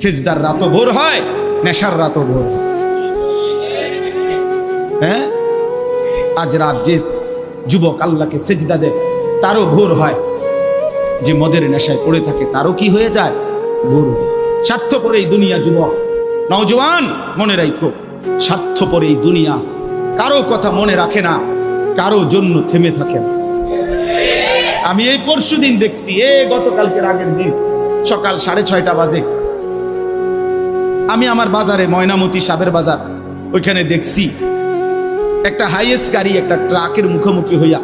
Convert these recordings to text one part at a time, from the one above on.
সেজদার রাতও ভোর হয়, নেশার রাতও ভোর হয়। হ্যাঁ, আজ রাত যে যুবক আল্লাহকে সেজদা দেয় তারও ভোর হয়, যে মদের নেশায় পড়ে থাকে তারও কি হয়ে যায়, ভোর হয়। স্বার্থপর এই দুনিয়া যুবক, নওজওয়ান মনে রাখো, স্বার্থপর এই দুনিয়া, কারো কথা মনে রাখে না, কারো জন্য থেমে থাকে না। আমি এই পরশুদিন দেখছি, গতকালকের আগের দিন সকাল 6:30 বাজে আমি আমার বাজারে, ময়নামতি সাবের বাজার, ওইখানে দেখছি একটা হাইয়েস্ট গাড়ি একটা ট্রাকের মুখোমুখি হইয়া,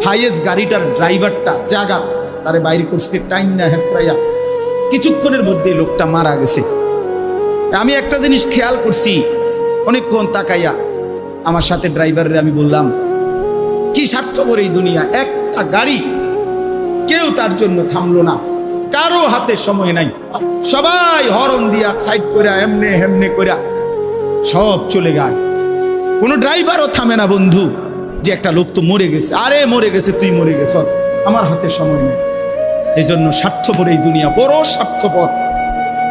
হাইয়েস্ট গাড়িটার ড্রাইভারটা জায়গা তারে বাইরে করছে টাইম না হেসরাইয়া, কিছুক্ষণের মধ্যে লোকটা মারা গেছে। আমি একটা জিনিস খেয়াল করছি, অনেকক্ষণ তাকাইয়া আমার সাথে ড্রাইভারের আমি বললাম, কি স্বার্থপর এই দুনিয়া, একটা গাড়ি কেউ তার জন্য থামলো না, কারো হাতে সময় নাই, সবাই হরন দিয়া সাইড করে এমনে হেমনে করে সব চলে যায়, কোনো ড্রাইভারও থামে না বন্ধু, যে একটা লোক তো মরে গেছে, আরে মরে গেছে, তুই মরে গেছ, আমার হাতে সময় নেই। এই জন্য স্বার্থপর এই দুনিয়া, বড় স্বার্থপর,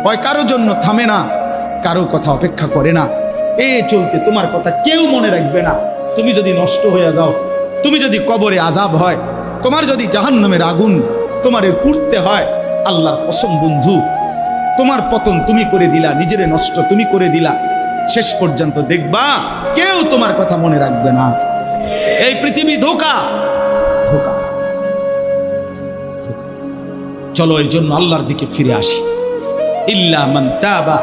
হয় কারো জন্য থামে না, কারো কথা অপেক্ষা করে না, চলতে তোমার কথা কেউ মনে রাখবে না। তুমি যদি নষ্ট হয়ে যাও, তুমি যদি কবরে আযাব হয়, তোমার যদি জাহান্নামের আগুন তোমারে পুড়তে হয়, আল্লাহর কসম বন্ধু, তোমার পতন তুমি করে দিলা, নিজেরে নষ্ট তুমি করে দিলা, শেষ পর্যন্ত দেখবা কেউ তোমার কথা মনে রাখবে না। এই পৃথিবী ধোঁকা, ধোঁকা। চলো এই জন্য আল্লাহর দিকে ফিরে আসি। ইল্লা মান তাবা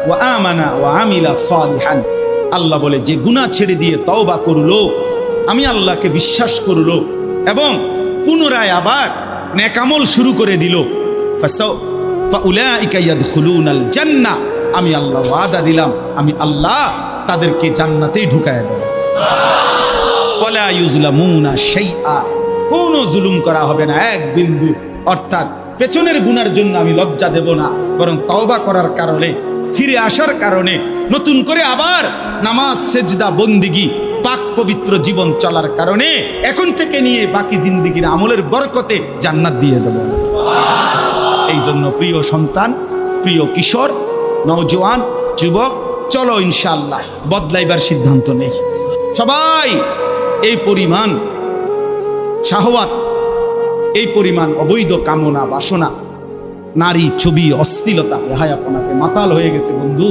ওয়া আমানা ওয়া আমিলা সালিহান, আল্লাহ বলে যে গুনাহ ছেড়ে দিয়ে তওবা করলো, আমি আল্লাহকে বিশ্বাস করলো এবং পুনরায় আবার নেক আমল শুরু করে দিল, ফাউলাইকা ইয়াদখুলুনাল জান্নাহ, আমি আল্লাহ ওয়াদা দিলাম, আমি আল্লাহ তাদেরকে জান্নাতেই ঢুকায়া দেব। ওয়ালা ইউজলামুনা শাইআ, কোনো জুলুম করা হবে না এক বিন্দু, অর্থাৎ পেছনের গুনার জন্য আমি লজ্জা দেব না, বরং তওবা করার কারণে, ফিরে আসার কারণে, নতুন করে আবার নামাজ সেজদা বন্দিগি পাক পবিত্র জীবন চলার কারণে এখন থেকে নিয়ে বাকি জিন্দেগির আমলের বরকতে জান্নাত দিয়ে দেব। এই জন্য প্রিয় সন্তান, প্রিয় কিশোর, নওজোয়ান, যুবক, চলো ইনশাআল্লাহ বদলাইবার সিদ্ধান্ত নেই। সবাই এই পরিমাণ শাহওয়াত, এই পরিমাণ অবৈধ কামনা বাসনা, নারী ছবি অশ্লীলতা বেহায়াপনাতে মাতাল হয়ে গেছে বন্ধু।